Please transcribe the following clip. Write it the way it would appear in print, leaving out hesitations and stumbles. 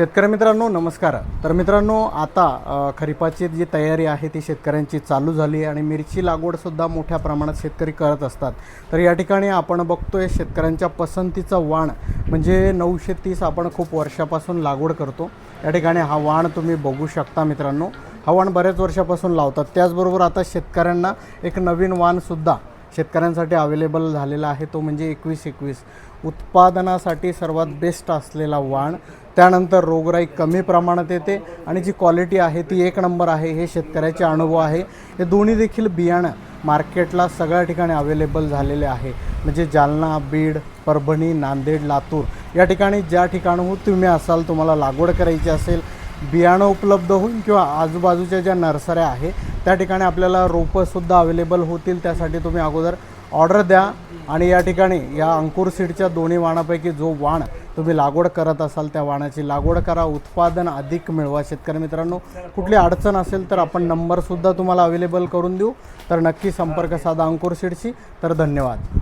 शेतकरी मित्रांनो नमस्कार। तर मित्रांनो आता खरीपाची जी तयारी आहे ती शेतकऱ्यांची चालू झाली आणि मिरची लागवडसुद्धा मोठ्या प्रमाणात शेतकरी करत असतात। तर या ठिकाणी आपण बघतोय शेतकऱ्यांच्या पसंतीचा वाण म्हणजे 930 आपण खूप वर्षापासून लागवड करतो। या ठिकाणी हा वाण तुम्ही बघू शकता मित्रांनो, हा वाण बऱ्याच वर्षापासून लावतात। त्याचबरोबर आता शेतकऱ्यांना एक नवीन वाणसुद्धा शेतकऱ्यांसाठी अवेलेबल झालेला आहे, तो म्हणजे 2121 उत्पादनासाठी सर्वात बेस्ट असलेला वाण। त्यानंतर रोगराई कमी प्रमाणात येते आणि जी क्वालिटी आहे ती एक नंबर आहे, हे शेतकऱ्याचे अनुभव आहे। हे दोन्ही देखील बियाणं मार्केटला सगळ्या ठिकाणी अवेलेबल झालेले आहे, म्हणजे जालना, बीड, परभणी, नांदेड, लातूर या ठिकाणी ज्या ठिकाणहून तुम्ही असाल, तुम्हाला लागवड करायची असेल, बियाणं उपलब्ध होईल किंवा आजूबाजूच्या ज्या नर्सऱ्या आहे त्या ठिकाणी आपल्याला रोपंसुद्धा अवेलेबल होतील। त्यासाठी तुम्ही अगोदर ऑर्डर द्या आणि या ठिकाणी या अंकुर सीडच्या दोन्ही वाणापैकी जो वाण तुम्ही लागवड करत असाल त्या वाणाची लागवड करा, उत्पादन अधिक मिळवा। शेतकरी मित्रांनो कुठली अडचण असेल तर आपण नंबरसुद्धा तुम्हाला अवेलेबल करून देऊ, तर नक्की संपर्क साधा अंकुर सीडशी। तर धन्यवाद।